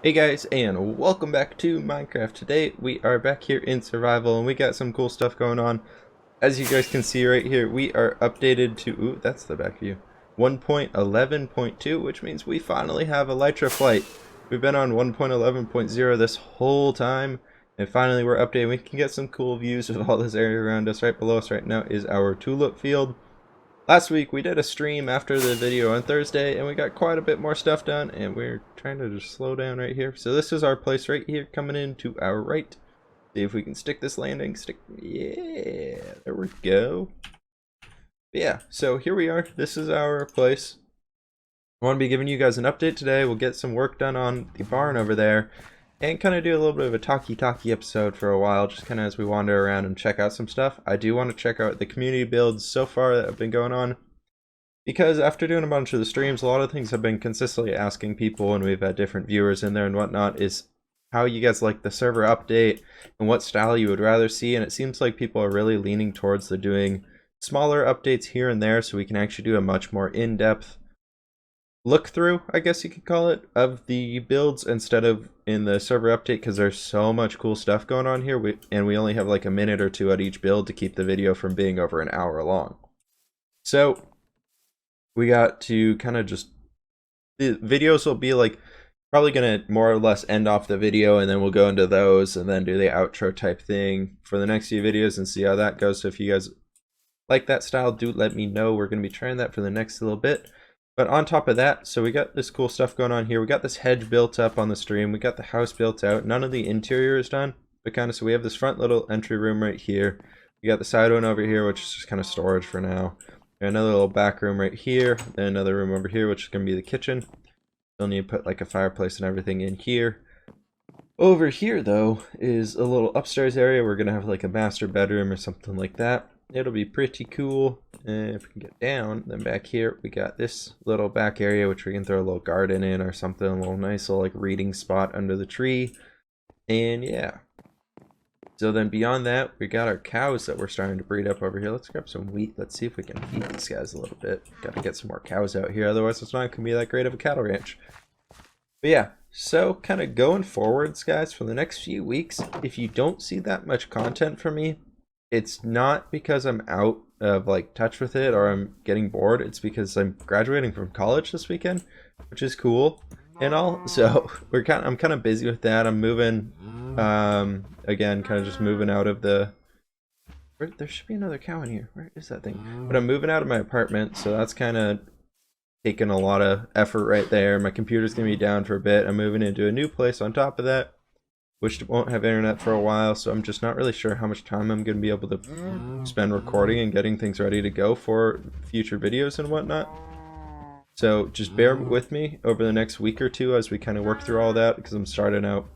Hey guys, and welcome back to Minecraft. Today we are back here in survival and we got some cool stuff going on. As you guys can see right here, we are updated to, ooh, that's the back view, 1.11.2, which means we finally have Elytra flight. We've been on 1.11.0 this whole time, and finally we're updated. We can get some cool views of all this area around us. Right below us right now is our tulip field. Last week we did a stream after the video on Thursday and we got quite a bit more stuff done, and we're trying to just slow down right here. So this is our place right here coming in to our right. See if we can stick this landing. Yeah, there we go. But yeah, so here we are. This is our place. I want to be giving you guys an update today. We'll get some work done on the barn over there and kind of do a little bit of a talkie episode for a while, just kind of as we wander around and check out some stuff. I do want to check out the community builds so far that have been going on, because after doing a bunch of the streams, a lot of things have been consistently asking people, and we've had different viewers in there and whatnot, is how you guys like the server update and what style you would rather see. And it seems like people are really leaning towards the doing smaller updates here and there, so we can actually do a much more in-depth look through, I guess you could call it, of the builds instead of in the server update, because there's so much cool stuff going on here, and we only have like a minute or two at each build to keep the video from being over an hour long. So we got to kind of just, the videos will be like probably gonna more or less end off the video, and then we'll go into those and then do the outro type thing for the next few videos and see how that goes. So if you guys like that style, do let me know. We're gonna be trying that for the next little bit. But on top of that, so we got this cool stuff going on here. We got this hedge built up on the stream. We got the house built out. None of the interior is done, but kind of, so we have this front little entry room right here. We got the side one over here, which is just kind of storage for now. We got another little back room right here. Then another room over here, which is going to be the kitchen. Still need to put like a fireplace and everything in here. Over here, though, is a little upstairs area. We're going to have like a master bedroom or something like that. It'll be pretty cool. And if we can get down, then back here we got this little back area, which we can throw a little garden in or something, a little nice little like reading spot under the tree. And yeah, so then beyond that, we got our cows that we're starting to breed up over here. Let's grab some wheat. Let's see if we can feed these guys a little bit. Got to get some more cows out here, otherwise it's not gonna be that great of a cattle ranch. But yeah, so kind of going forwards, guys, for the next few weeks, if you don't see that much content from me, it's not because I'm out of like touch with it or I'm getting bored. It's because I'm graduating from college this weekend, which is cool and all. So I'm kind of busy with that. I'm moving, again, kind of just moving out of the. There should be another cow in here. Where is that thing? But I'm moving out of my apartment, so that's kind of taking a lot of effort right there. My computer's gonna be down for a bit. I'm moving into a new place on top of that, which won't have internet for a while, so I'm just not really sure how much time I'm going to be able to spend recording and getting things ready to go for future videos and whatnot. So just bear with me over the next week or two as we kind of work through all that, because I'm starting out,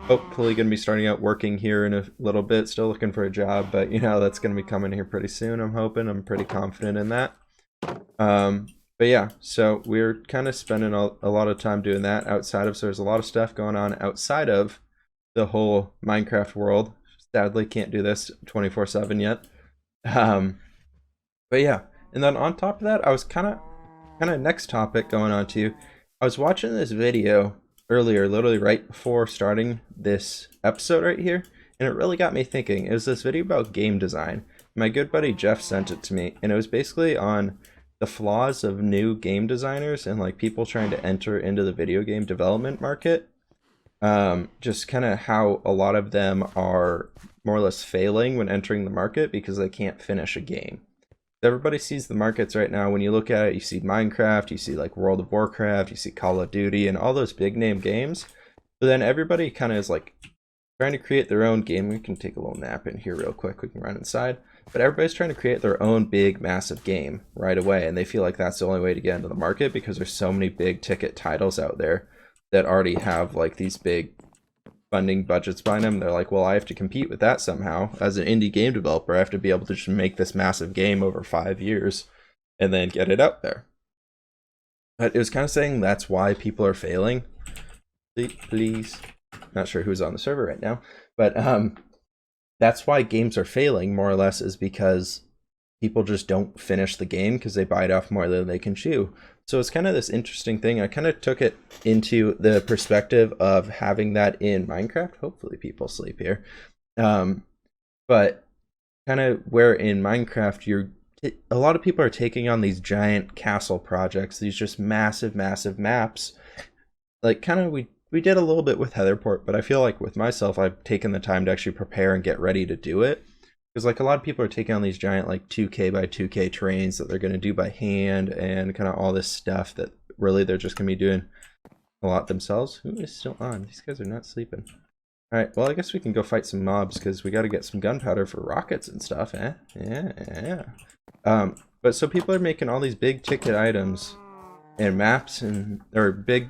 hopefully going to be starting out working here in a little bit, still looking for a job, but you know, that's going to be coming here pretty soon, I'm hoping. I'm pretty confident in that. But yeah, so we're kind of spending a lot of time doing that outside of, so there's a lot of stuff going on outside of the whole Minecraft world. Sadly can't do this 24/7 yet. But yeah, and then on top of that, I was kind of next topic going on to, I was watching this video earlier, literally right before starting this episode right here, and it really got me thinking. It was this video about game design. My good buddy Jeff sent it to me, and it was basically on the flaws of new game designers and like people trying to enter into the video game development market. Just kind of how a lot of them are more or less failing when entering the market because they can't finish a game. Everybody sees the markets right now. When you look at it, you see Minecraft, you see like World of Warcraft, you see Call of Duty and all those big name games. But then everybody kind of is like trying to create their own game. We can take a little nap in here real quick. We can run inside. But everybody's trying to create their own big, massive game right away. And they feel like that's the only way to get into the market because there's so many big ticket titles out there that already have like these big funding budgets behind them. They're like, well, I have to compete with that somehow. As an indie game developer, I have to be able to just make this massive game over 5 years and then get it out there. But it was kind of saying that's why people are failing. Please. Not sure who's on the server right now, but that's why games are failing more or less, is because people just don't finish the game because they bite off more than they can chew. So it's kind of this interesting thing. I kind of took it into the perspective of having that in Minecraft. Hopefully people sleep here. But kind of where in Minecraft a lot of people are taking on these giant castle projects, these just massive maps. Like kind of we did a little bit with Heatherport, but I feel like with myself I've taken the time to actually prepare and get ready to do it. Because like a lot of people are taking on these giant like 2K by 2K terrains that they're going to do by hand and kind of all this stuff that really they're just going to be doing a lot themselves. Who is still on? These guys are not sleeping. Alright, well I guess we can go fight some mobs because we got to get some gunpowder for rockets and stuff, eh? Yeah. But so people are making all these big ticket items and maps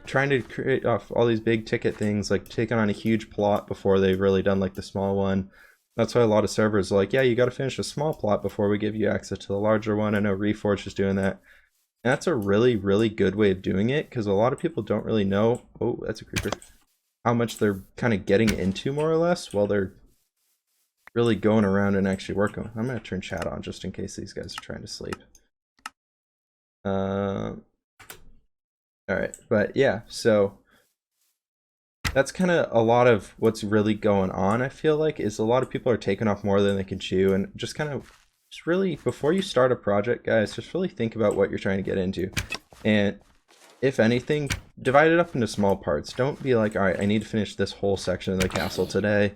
trying to create off all these big ticket things, like taking on a huge plot before they've really done like the small one. That's why a lot of servers are like, yeah, you got to finish a small plot before we give you access to the larger one. I know Reforged is doing that. And that's a really, really good way of doing it because a lot of people don't really know, oh, that's a creeper, how much they're kind of getting into more or less while they're really going around and actually working. I'm going to turn chat on just in case these guys are trying to sleep. Alright, but yeah, so that's kind of a lot of what's really going on. I feel like is a lot of people are taking off more than they can chew, and just really before you start a project, guys, just really think about what you're trying to get into, and if anything, divide it up into small parts. Don't be like, all right, I need to finish this whole section of the castle today.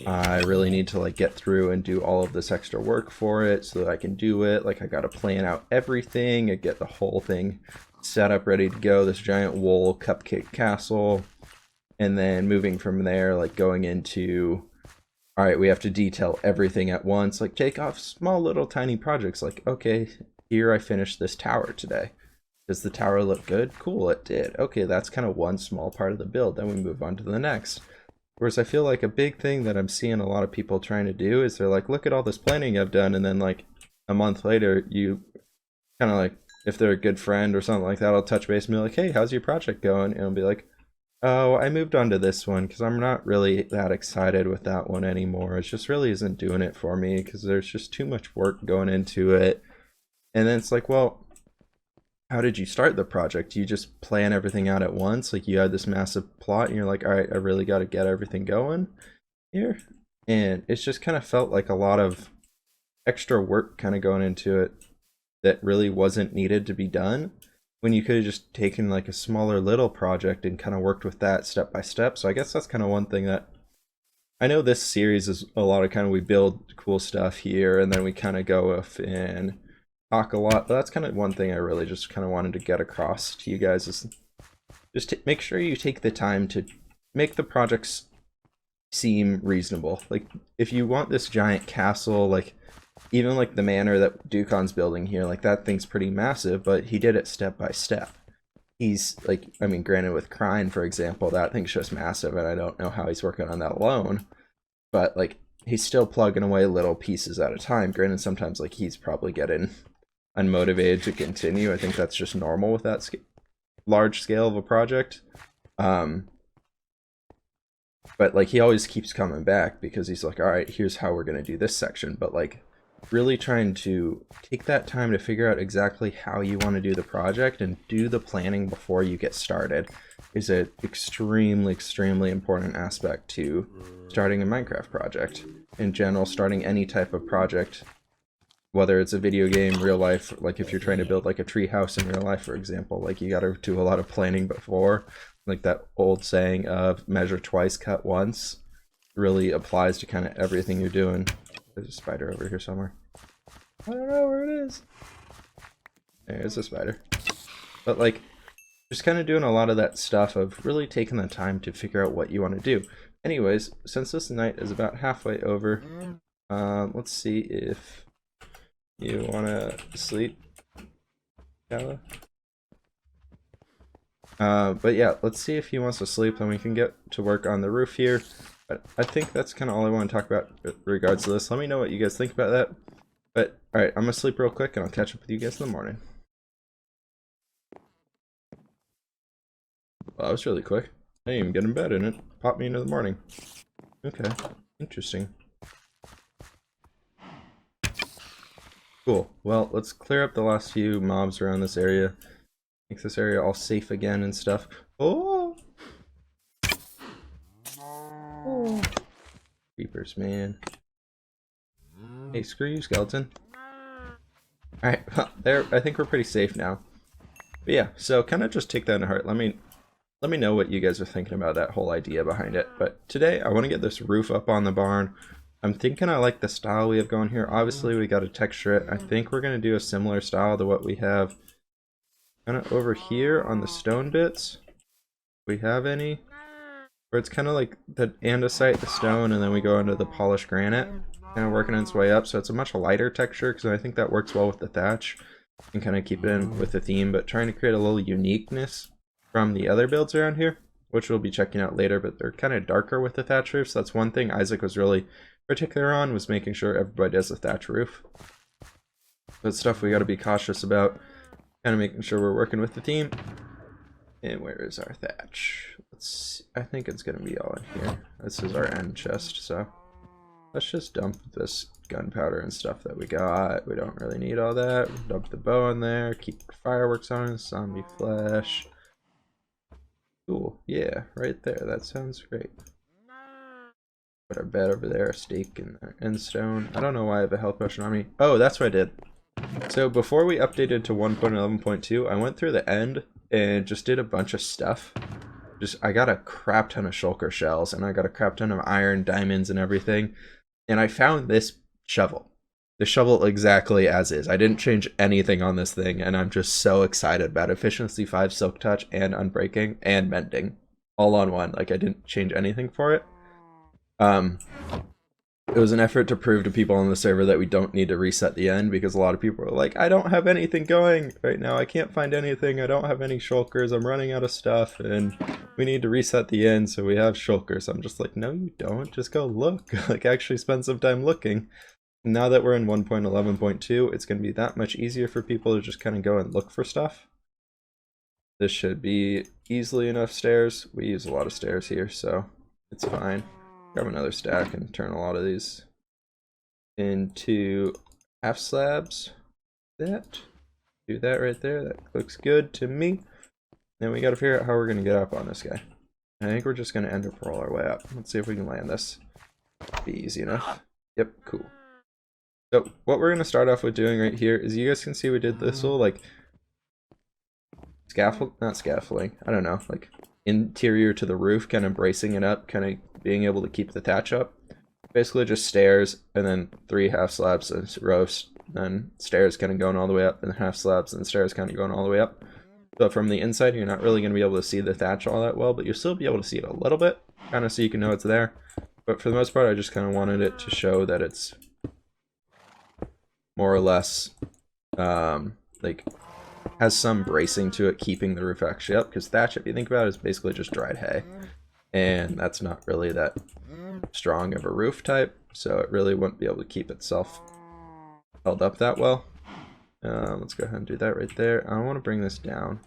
I really need to like get through and do all of this extra work for it so that I can do it. Like I got to plan out everything and get the whole thing set up, ready to go. This giant wool cupcake castle. And then moving from there, like going into, all right, we have to detail everything at once. Like take off small little tiny projects. Like, okay, here I finished this tower today. Does the tower look good? Cool, it did. Okay, that's kind of one small part of the build. Then we move on to the next. Whereas I feel like a big thing that I'm seeing a lot of people trying to do is they're like, look at all this planning I've done. And then like a month later, you kind of like, if they're a good friend or something like that, I'll touch base and be like, hey, how's your project going? And I'll be like, oh, I moved on to this one because I'm not really that excited with that one anymore. It just really isn't doing it for me because there's just too much work going into it. And then it's like, well, how did you start the project? You just plan everything out at once? Like you had this massive plot and you're like, all right, I really got to get everything going here. And it's just kind of felt like a lot of extra work kind of going into it that really wasn't needed to be done, when you could have just taken like a smaller little project and kind of worked with that step by step. So I guess that's kind of one thing that I know this series is a lot of kind of we build cool stuff here and then we kind of go off and talk a lot, but that's kind of one thing I really just kind of wanted to get across to you guys is just make sure you take the time to make the projects seem reasonable. Like if you want this giant castle, like even like the manor that Dukon's building here, like that thing's pretty massive, but he did it step by step. He's like, I mean, granted with Crine, for example, that thing's just massive and I don't know how he's working on that alone, but like he's still plugging away little pieces at a time. Granted, sometimes like he's probably getting unmotivated to continue. I think that's just normal with that large scale of a project. But like he always keeps coming back because he's like, all right, here's how we're going to do this section. But like really trying to take that time to figure out exactly how you want to do the project and do the planning before you get started is an extremely important aspect to starting a Minecraft project. In general, starting any type of project, whether it's a video game, real life, like if you're trying to build like a tree house in real life, for example, like you got to do a lot of planning before. Like that old saying of measure twice, cut once really applies to kind of everything you're doing. There's a spider over here somewhere. I don't know where it is. There's a spider. But like, just kind of doing a lot of that stuff of really taking the time to figure out what you want to do. Anyways, since this night is about halfway over, let's see if you want to sleep, Kala. But yeah, let's see if he wants to sleep, then we can get to work on the roof here. But I think that's kind of all I want to talk about in regards to this. Let me know what you guys think about that. But alright, I'm going to sleep real quick and I'll catch up with you guys in the morning. Well, that was really quick. I didn't even get in bed and it popped me into the morning. Okay, interesting. Cool. Well, let's clear up the last few mobs around this area. Make this area all safe again and stuff. Oh! Oh. Creepers, man. Hey, screw you, skeleton. Alright, well, there, I think we're pretty safe now. But yeah, so kind of just take that to heart. Let me know what you guys are thinking about that whole idea behind it. But today, I want to get this roof up on the barn. I'm thinking I like the style we have going here. Obviously, we got to texture it. I think we're going to do a similar style to what we have kind of over here on the stone bits. Do we have any? Where it's kind of like the andesite, the stone, and then we go into the polished granite. Kind of working its way up, so it's a much lighter texture, because I think that works well with the thatch. And kind of keep it in with the theme, but trying to create a little uniqueness from the other builds around here, which we'll be checking out later, but they're kind of darker with the thatch roofs. That's one thing Isaac was really particular on, was making sure everybody does a thatch roof. That's stuff we got to be cautious about, kind of making sure we're working with the theme. And where is our thatch? Let's see. I think it's going to be all in here. This is our end chest, so let's just dump this gunpowder and stuff that we got. We don't really need all that. Dump the bow in there, keep the fireworks on, zombie flesh. Cool, yeah, right there. That sounds great. Put our bed over there, a stake and stone. I don't know why I have a health potion on me. Oh, that's what I did. So before we updated to 1.11.2, I went through the end and just did a bunch of stuff. I got a crap ton of shulker shells, and I got a crap ton of iron, diamonds, and everything. And I found this shovel. The shovel exactly as is. I didn't change anything on this thing, and I'm just so excited about Efficiency 5 Silk Touch and Unbreaking and Mending. All on one. Like, I didn't change anything for it. It was an effort to prove to people on the server that we don't need to reset the end, because a lot of people are like, I don't have anything going right now. I can't find anything. I don't have any shulkers. I'm running out of stuff, and we need to reset the end so we have shulkers. I'm just like, no, you don't. Just go look. Like, actually spend some time looking. Now that we're in 1.11.2, it's going to be that much easier for people to just kind of go and look for stuff. This should be easily enough stairs. We use a lot of stairs here, so it's fine. Grab another stack and turn a lot of these into half slabs. Do that right there. That looks good to me. Then we got to figure out how we're going to get up on this guy. I think we're just going to end up roll our way up. Let's see if we can land this. Be easy enough. Yep, cool. So what we're going to start off with doing right here is, you guys can see we did this little like not scaffolding, I don't know, like interior to the roof, kind of bracing it up, kind of being able to keep the thatch up. Basically just stairs, and then 3 half slabs and roast, then stairs kind of going all the way up, and half slabs and stairs kind of going all the way up. So from the inside, you're not really going to be able to see the thatch all that well, but you'll still be able to see it a little bit, kind of so you can know it's there. But for the most part, I just kind of wanted it to show that it's more or less like has some bracing to it, keeping the roof actually up, because thatch, if you think about it, is basically just dried hay, and that's not really that strong of a roof type, so it really wouldn't be able to keep itself held up that well. Let's go ahead and do that right there. I want to bring this down.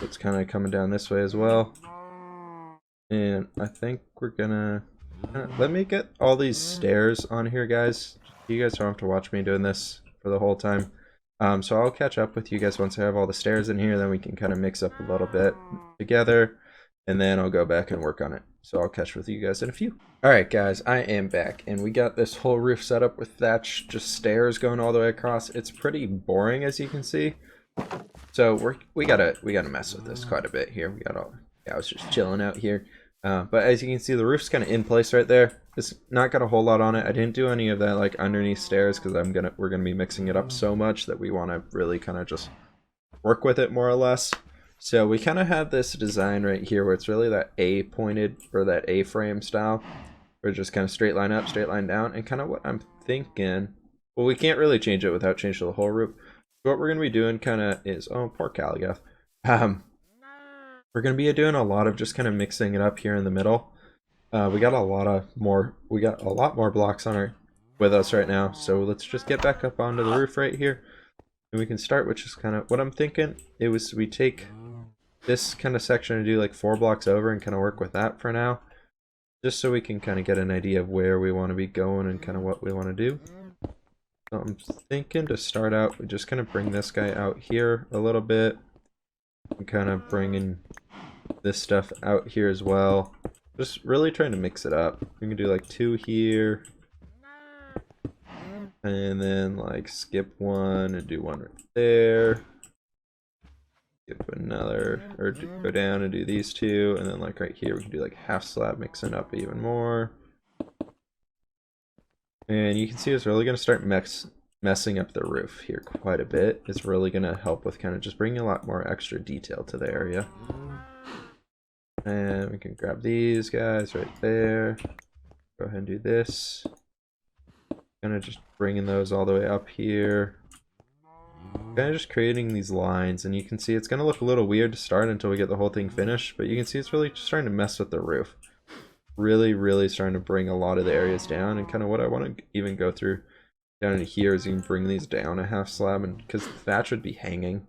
It's kind of coming down this way as well, and I think we're gonna let me get all these stairs on here, guys. You guys don't have to watch me doing this for the whole time. So I'll catch up with you guys once I have all the stairs in here, then we can kind of mix up a little bit together, and then I'll go back and work on it. So I'll catch with you guys in a few. Alright guys, I am back, and we got this whole roof set up with thatch, just stairs going all the way across. It's pretty boring, as you can see. So we gotta mess with this quite a bit here. I was just chilling out here. But as you can see, the roof's kind of in place right there. It's not got a whole lot on it. I didn't do any of that like underneath stairs, because we're gonna be mixing it up so much that we want to really kind of just work with it more or less. So we kind of have this design right here where it's really that A pointed, or that A-frame style, where just kind of straight line up, straight line down, and kind of what I'm thinking. Well, we can't really change it without changing the whole roof. What we're gonna be doing kind of is, oh, poor Caligath. We're going to be doing a lot of just kind of mixing it up here in the middle. We got a lot more blocks with us right now, so let's just get back up onto the roof right here, and we can start with just kind of what I'm thinking. It was we take this kind of section and do like 4 blocks over and kind of work with that for now, just so we can kind of get an idea of where we want to be going and kind of what we want to do. So I'm thinking to start out, we just kind of bring this guy out here a little bit. And kind of bringing this stuff out here as well. Just really trying to mix it up. We can do like 2 here. And then like skip 1 and do 1 right there. Skip another, or go down and do these 2. And then like right here we can do like half slab, mixing up even more. And you can see it's really going to start messing up the roof here quite a bit. It's really going to help with kind of just bringing a lot more extra detail to the area. And we can grab these guys right there. Go ahead and do this. Kind of just bringing those all the way up here. Kind of just creating these lines, and you can see it's going to look a little weird to start until we get the whole thing finished, but you can see it's really just starting to mess with the roof. Really starting to bring a lot of the areas down, and kind of what I want to even go through down in here is even bring these down a half slab, and because the thatch would be hanging,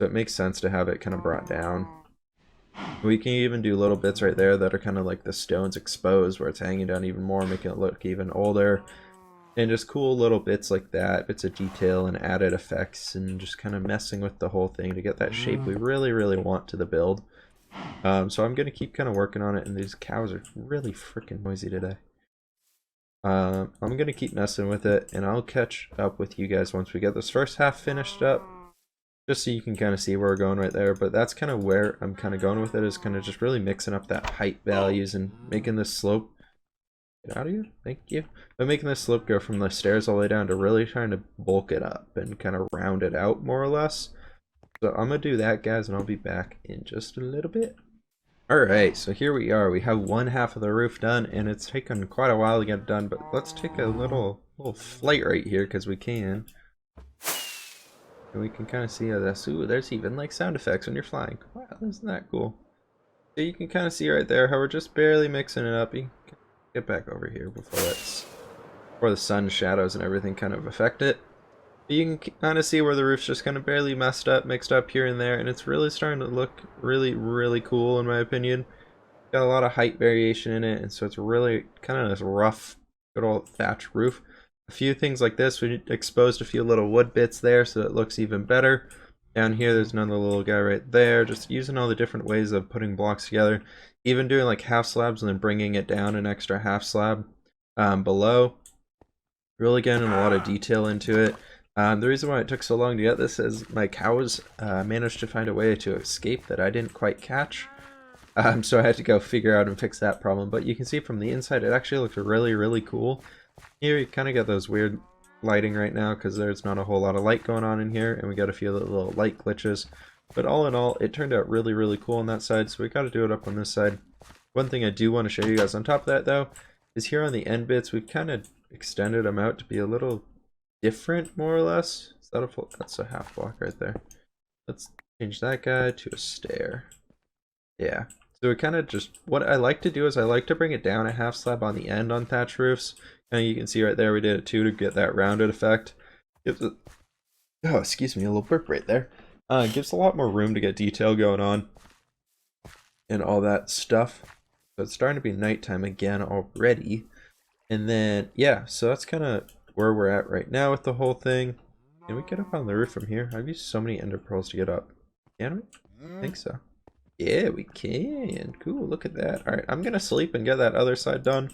so it makes sense to have it kind of brought down. We can even do little bits right there that are kind of like the stones exposed where it's hanging down even more, making it look even older. And just cool little bits like that, bits of detail and added effects, and just kind of messing with the whole thing to get that shape we really want to the build. So I'm going to keep kind of working on it, and these cows are really freaking noisy today. I'm going to keep messing with it, and I'll catch up with you guys once we get this first half finished up. Just so you can kind of see where we're going right there, but that's kind of where I'm kind of going with it, is kind of just really mixing up that height values and making this slope, get out of here, thank you, but making this slope go from the stairs all the way down to really trying to bulk it up and kind of round it out more or less. So I'm gonna do that, guys, and I'll be back in just a little bit. Alright, so here we are. We have one half of the roof done, and it's taken quite a while to get it done, but let's take a little flight right here because we can. And we can kind of see how this, ooh, there's even like sound effects when you're flying. Wow, isn't that cool? So you can kind of see right there how we're just barely mixing it up. You can get back over here before the sun shadows and everything kind of affect it. But you can kind of see where the roof's just kind of barely mixed up here and there, and it's really starting to look really cool in my opinion. Got a lot of height variation in it, and so it's really kind of this rough, good old thatch roof. A few things like this, we exposed a few little wood bits there so it looks even better. Down here there's another little guy right there, just using all the different ways of putting blocks together. Even doing like half slabs and then bringing it down an extra half slab below. Really getting a lot of detail into it. The reason why it took so long to get this is my cows managed to find a way to escape that I didn't quite catch. So I had to go figure out and fix that problem. But you can see from the inside it actually looks really cool. Here you kind of get those weird lighting right now because there's not a whole lot of light going on in here, and we got a few little light glitches. But all in all, it turned out really cool on that side, so we got to do it up on this side. One thing I do want to show you guys on top of that though is here on the end bits we've kind of extended them out to be a little different, more or less. Is that that's a half block right there. Let's change that guy to a stair. Yeah. So it kind of just, what I like to do is I like to bring it down a half slab on the end on thatch roofs. And you can see right there we did it too to get that rounded effect. Gives it, oh, excuse me, a little burp right there. Gives a lot more room to get detail going on and all that stuff. So it's starting to be nighttime again already. And then, yeah, so that's kind of where we're at right now with the whole thing. Can we get up on the roof from here? I've used so many ender pearls to get up. Can we? I think so. Yeah, we can. Cool, look at that. Alright, I'm gonna sleep and get that other side done.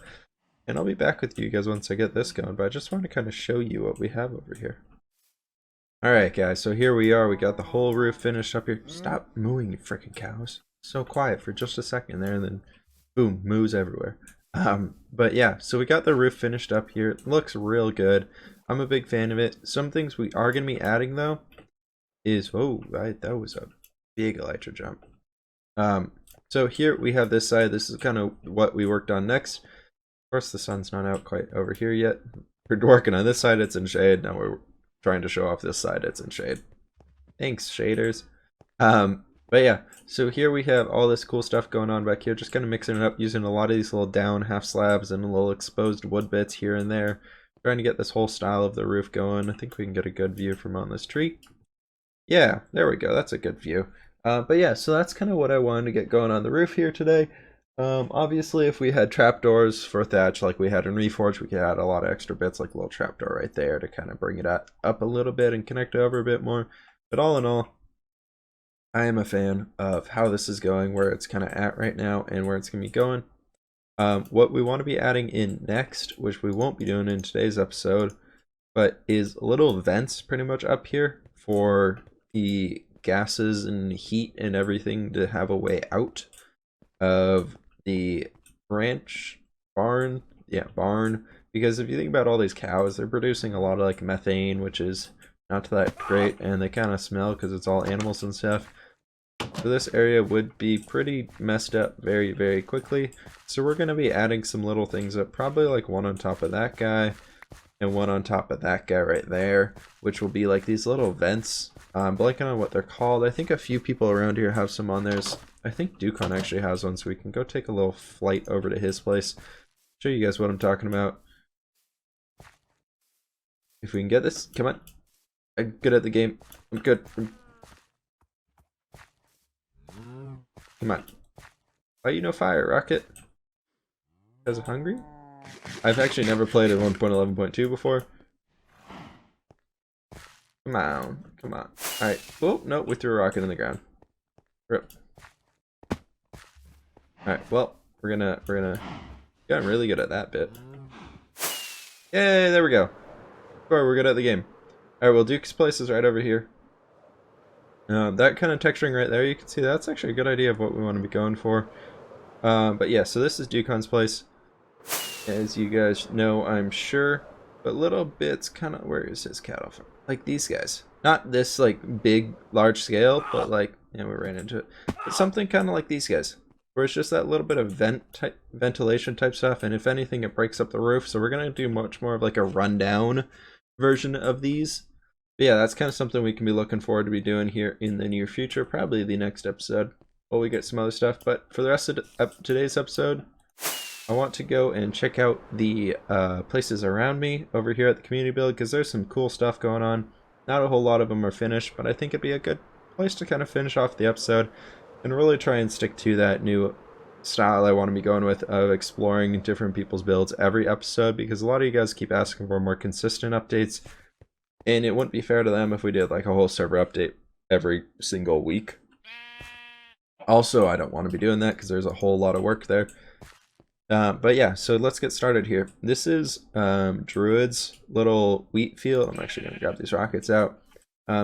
And I'll be back with you guys once I get this going, but I just want to kind of show you what we have over here. Alright guys, so here we are. We got the whole roof finished up here. Stop mooing, you freaking cows. So quiet for just a second there, and then boom, moos everywhere. But yeah, so we got the roof finished up here. It looks real good. I'm a big fan of it. Some things we are going to be adding though is, oh, right, that was a big elytra jump. So here we have this side. This is kind of what we worked on next. Of course, the sun's not out quite over here yet. We're working on this side, it's in shade. Now we're trying to show off this side, it's in shade. Thanks, shaders. But yeah, so here we have all this cool stuff going on back here, just kind of mixing it up using a lot of these little down half slabs and little exposed wood bits here and there. Trying to get this whole style of the roof going. I think we can get a good view from on this tree. Yeah, there we go, that's a good view. But yeah, so that's kind of what I wanted to get going on the roof here today. Obviously, if we had trapdoors for thatch like we had in Reforged, we could add a lot of extra bits, like a little trapdoor right there to kind of bring it up a little bit and connect it over a bit more. But all in all, I am a fan of how this is going, where it's kind of at right now, and where it's going to be going. What we want to be adding in next, which we won't be doing in today's episode, but is little vents pretty much up here for the gases and heat and everything to have a way out of the ranch barn. Yeah, barn. Because if you think about all these cows, they're producing a lot of like methane, which is not that great, and they kind of smell because it's all animals and stuff. So this area would be pretty messed up very, very quickly. So we're going to be adding some little things up, probably like one on top of that guy and one on top of that guy right there, which will be like these little vents. I'm blanking on what they're called. I think a few people around here have some on theirs. I think Dukonia actually has one, so we can go take a little flight over to his place. Show you guys what I'm talking about. If we can get this, come on. I'm good at the game. I'm good. Come on. Why you no fire, Rocket? Because I'm hungry? I've actually never played at 1.11.2 before. Come on. Come on. Alright. Oh, no, we threw a rocket in the ground. Rip. Alright, well, we're gonna got really good at that bit. Yay, there we go. Sure, we're good at the game. Alright, well, Duke's place is right over here. That kind of texturing right there, you can see that's actually a good idea of what we want to be going for. But yeah, so this is Dukon's place. As you guys know, I'm sure. But little bits kind of, where is his cattle from? Like these guys. Not this like big, large scale, but like, yeah, we ran into it. But something kind of like these guys. Where it's just that little bit of ventilation type stuff. And if anything, it breaks up the roof. So we're going to do much more of like a rundown version of these. But yeah, that's kind of something we can be looking forward to be doing here in the near future. Probably the next episode. While we get some other stuff. But for the rest of today's episode, I want to go and check out the places around me over here at the community build, because there's some cool stuff going on. Not a whole lot of them are finished, but I think it'd be a good place to kind of finish off the episode and really try and stick to that new style I want to be going with of exploring different people's builds every episode, because a lot of you guys keep asking for more consistent updates, and it wouldn't be fair to them if we did like a whole server update every single week. Also, I don't want to be doing that because there's a whole lot of work there. But yeah, so let's get started here. This is Druids' little wheat field. I'm actually going to grab these rockets out.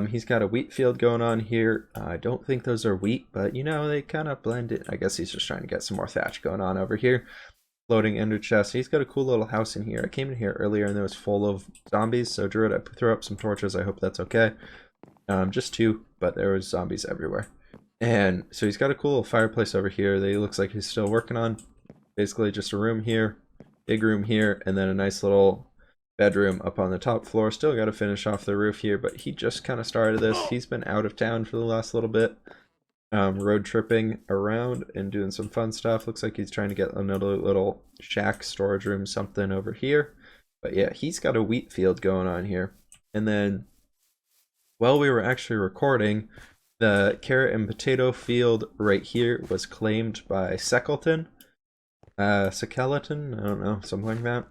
He's got a wheat field going on here. I don't think those are wheat, but you know, they kind of blend it. I guess he's just trying to get some more thatch going on over here. Floating ender chest. He's got a cool little house in here. I came in here earlier and it was full of zombies. So Druid, I threw up some torches. I hope that's okay. Just two, but there was zombies everywhere. And so he's got a cool little fireplace over here that he looks like he's still working on. Basically just a room here, big room here, and then a nice little bedroom up on the top floor. Still got to finish off the roof here, but he just kind of started this. He's been out of town for the last little bit, road tripping around and doing some fun stuff. Looks like he's trying to get another little shack, storage room, something over here. But yeah, he's got a wheat field going on here. And then while we were actually recording, the carrot and potato field right here was claimed by Seckleton. Skeleton, I don't know, something like that.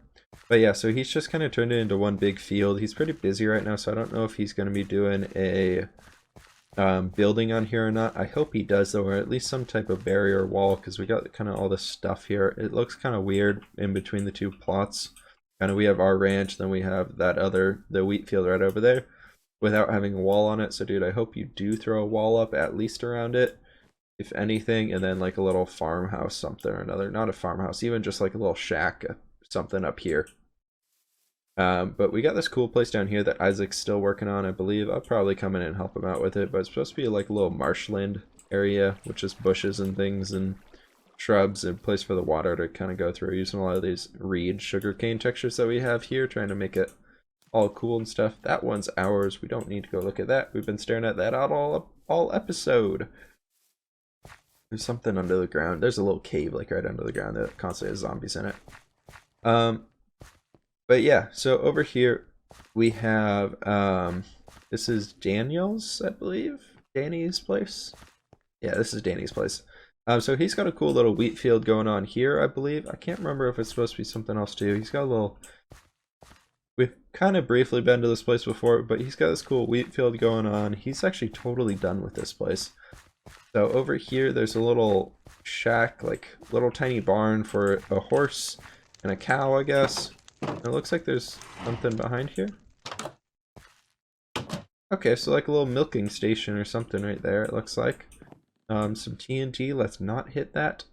But yeah, so he's just kind of turned it into one big field. He's pretty busy right now, so I don't know if he's going to be doing a building on here or not. I hope he does though, or at least some type of barrier wall, because we got kind of all this stuff here. It looks kind of weird in between the two plots. Kind of, we have our ranch, then we have that the wheat field right over there, without having a wall on it. So dude, I hope you do throw a wall up at least around it, if anything, and then like a little farmhouse, something or another. Not a farmhouse, even just like a little shack, something up here. But we got this cool place down here that Isaac's still working on, I believe. I'll probably come in and help him out with it, but it's supposed to be like a little marshland area, which is bushes and things and shrubs, and a place for the water to kind of go through, using a lot of these reed sugarcane textures that we have here, trying to make it all cool and stuff. That one's ours. We don't need to go look at that. We've been staring at that out all episode. There's something under the ground. There's a little cave like right under the ground that constantly has zombies in it. But yeah, so over here we have this is Daniel's, I believe. Danny's place. Yeah, this is Danny's place. So he's got a cool little wheat field going on here, I believe. I can't remember if it's supposed to be something else too. He's got a little... We've kind of briefly been to this place before, but he's got this cool wheat field going on. He's actually totally done with this place. So over here, there's a little shack, like little tiny barn for a horse and a cow, I guess. And it looks like there's something behind here. Okay, so like a little milking station or something right there, it looks like. Some TNT, let's not hit that.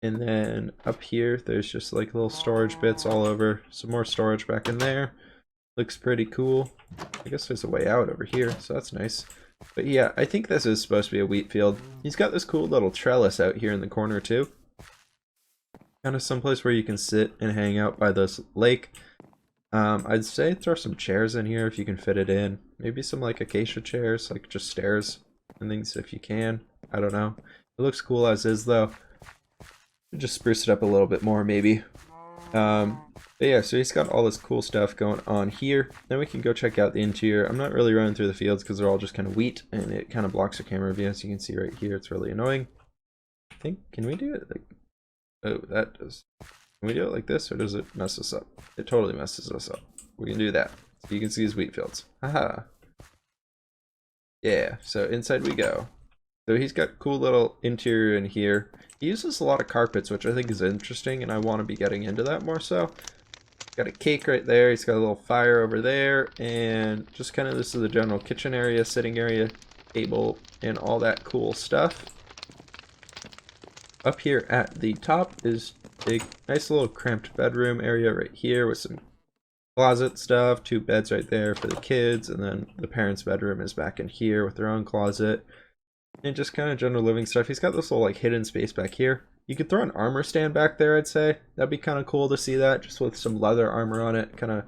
And then up here, there's just like little storage bits all over. Some more storage back in there. Looks pretty cool. I guess there's a way out over here, so that's nice. But yeah, I think this is supposed to be a wheat field. He's got this cool little trellis out here in the corner too. Kind of someplace where you can sit and hang out by this lake. I'd say throw some chairs in here if you can fit it in. Maybe some like acacia chairs, like just stairs and things if you can. I don't know. It looks cool as is though. Just spruce it up a little bit more maybe. But yeah, so he's got all this cool stuff going on here. Then we can go check out the interior. I'm not really running through the fields because they're all just kind of wheat and it kind of blocks your camera view, as you can see right here. It's really annoying. I think, can we do it like, oh, that does. Can we do it like this or does it mess us up? It totally messes us up. We can do that. So you can see his wheat fields. Haha. Yeah, so inside we go. So he's got cool little interior in here. He uses a lot of carpets, which I think is interesting, and I want to be getting into that more so. Got a cake right there. He's got a little fire over there, and just kind of this is the general kitchen area, sitting area, table, and all that cool stuff. Up here at the top is a nice little cramped bedroom area right here with some closet stuff, 2 beds right there for the kids, and then the parents' bedroom is back in here with their own closet. And just kind of general living stuff. He's got this little like hidden space back here. You could throw an armor stand back there, I'd say. That'd be kind of cool to see that, just with some leather armor on it, kind of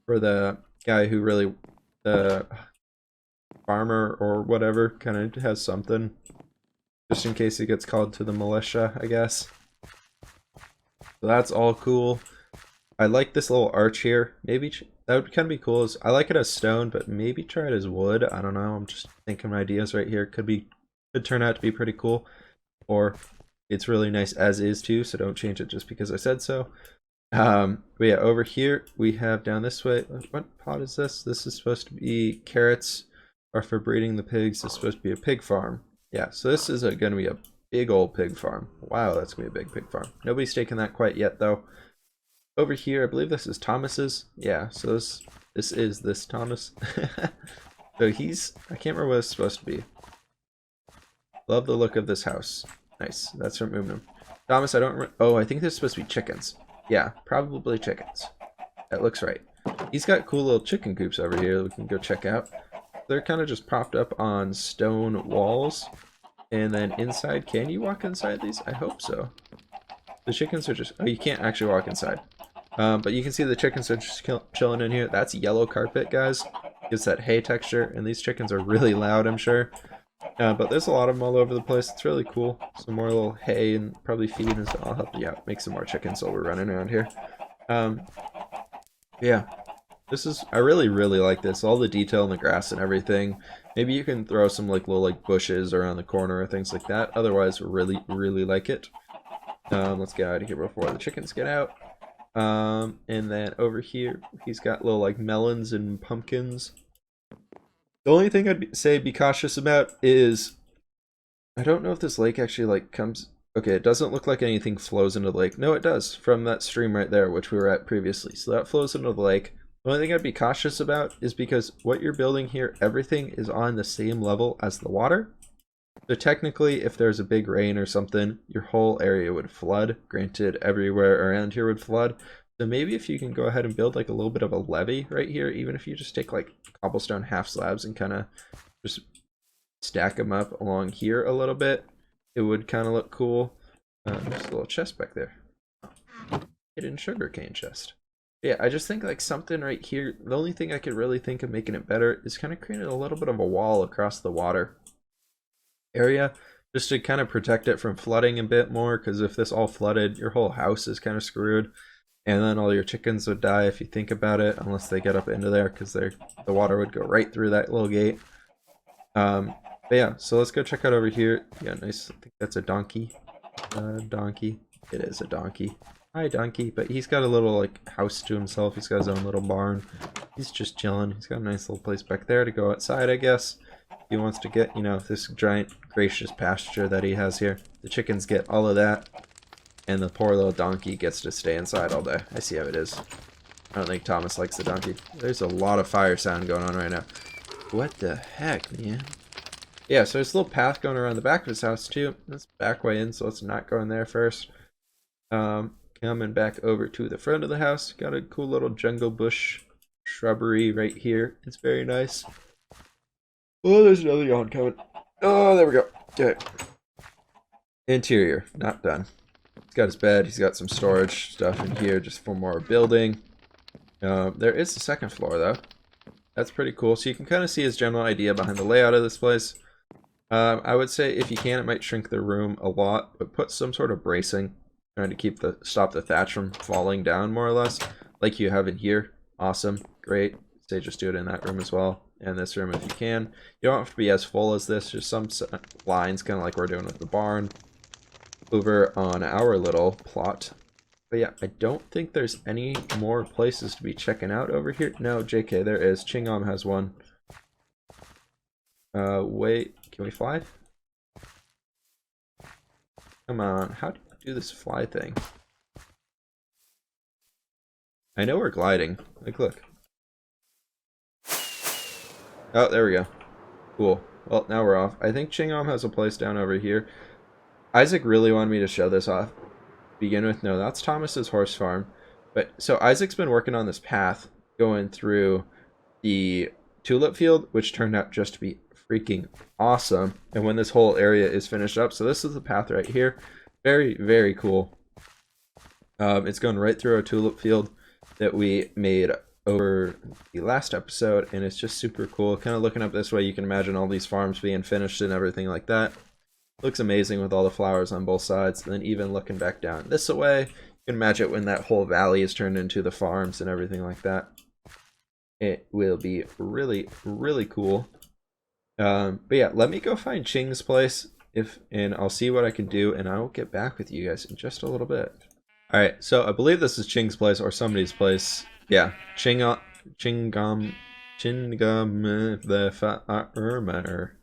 for the guy who really, the farmer or whatever, kind of has something. Just in case he gets called to the militia, I guess. So that's all cool. I like this little arch here. Maybe that would kind of be cool. I like it as stone, but maybe try it as wood. I don't know. I'm just thinking ideas right here. Could turn out to be pretty cool. Or it's really nice as is too, so don't change it just because I said so. But yeah, over here we have down this way. What pot is this? This is supposed to be carrots are for breeding the pigs. This is supposed to be a pig farm. Yeah, so this is going to be a big old pig farm. Wow, that's going to be a big pig farm. Nobody's taken that quite yet though. Over here, I believe this is Thomas's. Yeah, so this is Thomas. So I can't remember what it's supposed to be. Love the look of this house. Nice, that's from Moomnum. Thomas, oh, I think this is supposed to be chickens. Yeah, probably chickens. That looks right. He's got cool little chicken coops over here that we can go check out. They're kind of just propped up on stone walls. And then inside, can you walk inside these? I hope so. The chickens are just, oh, you can't actually walk inside. But you can see the chickens are just chilling in here. That's yellow carpet, guys. Gives that hay texture, and these chickens are really loud, I'm sure. But there's a lot of them all over the place. It's really cool. Some more little hay and probably feed and stuff. I'll help you out. Make some more chickens while we're running around here. Yeah. I really like this. All the detail in the grass and everything. Maybe you can throw some like little like bushes around the corner or things like that. Otherwise, really like it. Let's get out of here before the chickens get out. And then over here, he's got little like melons and pumpkins. The only thing I'd say be cautious about is, I don't know if this lake actually like comes, okay, it doesn't look like anything flows into the lake. No, it does, from that stream right there, which we were at previously. So that flows into the lake. The only thing I'd be cautious about is because what you're building here, everything is on the same level as the water. So technically, if there's a big rain or something, your whole area would flood. Granted, everywhere around here would flood. So maybe if you can go ahead and build like a little bit of a levee right here, even if you just take like cobblestone half slabs and kind of just stack them up along here a little bit, it would kind of look cool. There's a little chest back there. Hidden sugarcane chest. Yeah, I just think like something right here, the only thing I could really think of making it better is kind of creating a little bit of a wall across the water area, just to kind of protect it from flooding a bit more, because if this all flooded, your whole house is kind of screwed, and then all your chickens would die if you think about it, unless they get up into there, because the water would go right through that little gate. But yeah, so let's go check out over here. Yeah, nice. I think that's a donkey. Donkey. It is a donkey. Hi, donkey. But he's got a little like house to himself. He's got his own little barn. He's just chilling. He's got a nice little place back there to go outside, I guess. He wants to get, you know, this giant gracious pasture that he has here. The chickens get all of that. And the poor little donkey gets to stay inside all day. I see how it is. I don't think Thomas likes the donkey. There's a lot of fire sound going on right now. What the heck, man? Yeah, so there's a little path going around the back of his house too. That's back way in, so let's not go in there first. Coming back over to the front of the house. Got a cool little jungle bush shrubbery right here. It's very nice. Oh, there's another yawn coming. Oh, there we go. Okay. Interior, not done. He's got his bed. He's got some storage stuff in here just for more building. There is a second floor though. That's pretty cool. So you can kind of see his general idea behind the layout of this place. I would say if you can, it might shrink the room a lot, but put some sort of bracing, trying to stop the thatch from falling down more or less, like you have in here. Awesome, great. Say just do it in that room as well, and this room if you can. You don't have to be as full as this. Just some lines, kind of like we're doing with the barn over on our little plot. But yeah, I don't think there's any more places to be checking out over here. No, JK, there is. Chingom has one. Wait, can we fly? Come on, how do you do this fly thing? I know we're gliding. Like, look. Oh, there we go. Cool. Well, now we're off. I think Chingom has a place down over here. Isaac really wanted me to show this off. Begin with, no, that's Thomas's horse farm. But so Isaac's been working on this path going through the tulip field, which turned out just to be freaking awesome. And when this whole area is finished up, so this is the path right here. Very, very cool. It's going right through our tulip field that we made over the last episode, and it's just super cool. Kind of looking up this way, you can imagine all these farms being finished and everything like that. Looks amazing with all the flowers on both sides. And then even looking back down this way, you can imagine when that whole valley is turned into the farms and everything like that. It will be really, really cool. But yeah, let me go find Ching's place, and I'll see what I can do, and I will get back with you guys in just a little bit. All right, so I believe this is Ching's place or somebody's place. Yeah, Chingom the Farmer.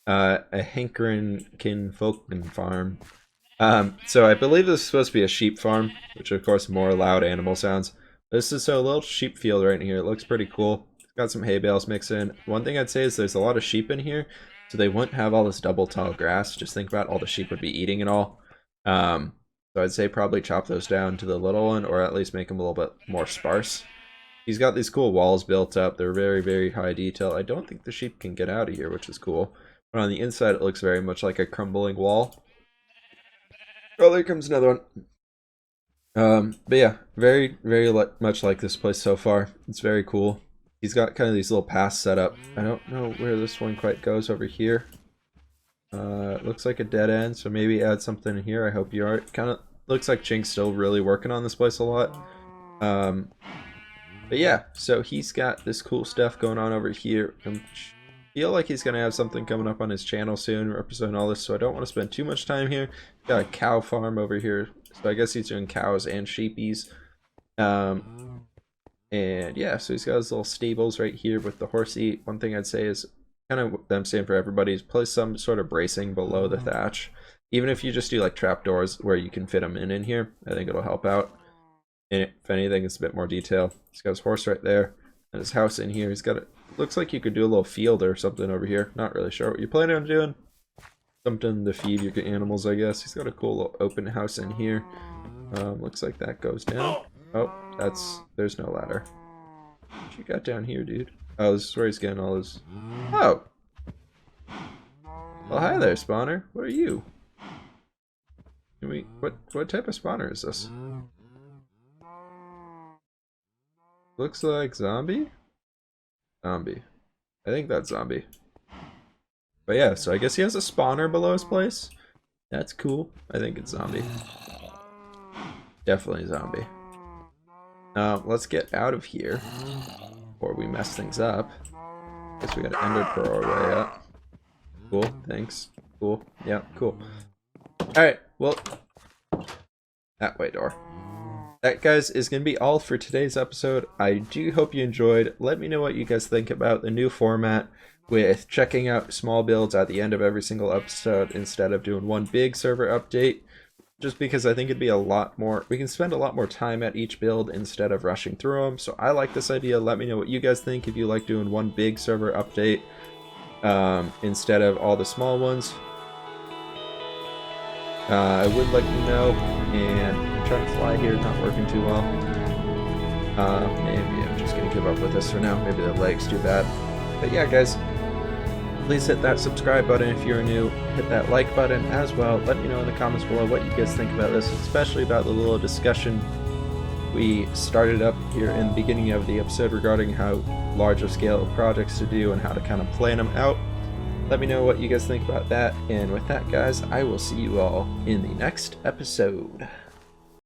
A hankering kinfolken farm. So I believe this is supposed to be a sheep farm, which of course more loud animal sounds. This is a little sheep field right in here. It looks pretty cool. It's got some hay bales mixed in. One thing I'd say is there's a lot of sheep in here, so they wouldn't have all this double tall grass. Just think about all the sheep would be eating it all. So I'd say probably chop those down to the little one, or at least make them a little bit more sparse. He's got these cool walls built up. They're very, very high detail. I don't think the sheep can get out of here, which is cool. But on the inside, it looks very much like a crumbling wall. Oh, there comes another one. But yeah, very, very much like this place so far. It's very cool. He's got kind of these little paths set up. I don't know where this one quite goes over here. It looks like a dead end, so maybe add something in here. I hope you are. It kind of looks like Ching's still really working on this place a lot. But yeah, so he's got this cool stuff going on over here. I feel like he's going to have something coming up on his channel soon representing all this, so I don't want to spend too much time here. Got a cow farm over here, so I guess he's doing cows and sheepies. And yeah, so he's got his little stables right here with the horsey. One thing I'd say is, kind of what I'm saying for everybody, is place some sort of bracing below the thatch. Even if you just do like trapdoors where you can fit them in here, I think it'll help out. And if anything, it's a bit more detail. He's got his horse right there, and his house in here. He's got it. Looks like you could do a little field or something over here. Not really sure what you're planning on doing. Something to feed your animals, I guess. He's got a cool little open house in here. Looks like that goes down. Oh, there's no ladder. What you got down here, dude? Oh, this is where he's getting all his... Oh! Well, hi there, spawner. What are you? What type of spawner is this? Looks like zombie? Zombie. I think that's zombie. But yeah, so I guess he has a spawner below his place. That's cool. I think it's zombie. Definitely zombie. Let's get out of here before we mess things up. Guess we gotta ender pearl our way up. Cool, thanks. Cool, yeah, cool. Alright, well, that way, door. That, guys, is going to be all for today's episode. I do hope you enjoyed. Let me know what you guys think about the new format with checking out small builds at the end of every single episode instead of doing one big server update. Just because I think it'd be a lot more, we can spend a lot more time at each build instead of rushing through them. So I like this idea. Let me know what you guys think if you like doing one big server update instead of all the small ones. I would let you know, and I'm trying to fly here, not working too well. Maybe I'm just gonna give up with this for now. Maybe the leg's too bad. But yeah, guys, please hit that subscribe button if you're new. Hit that like button as well. Let me know in the comments below what you guys think about this, especially about the little discussion we started up here in the beginning of the episode regarding how larger scale projects to do and how to kind of plan them out. Let me know what you guys think about that. And with that, guys, I will see you all in the next episode.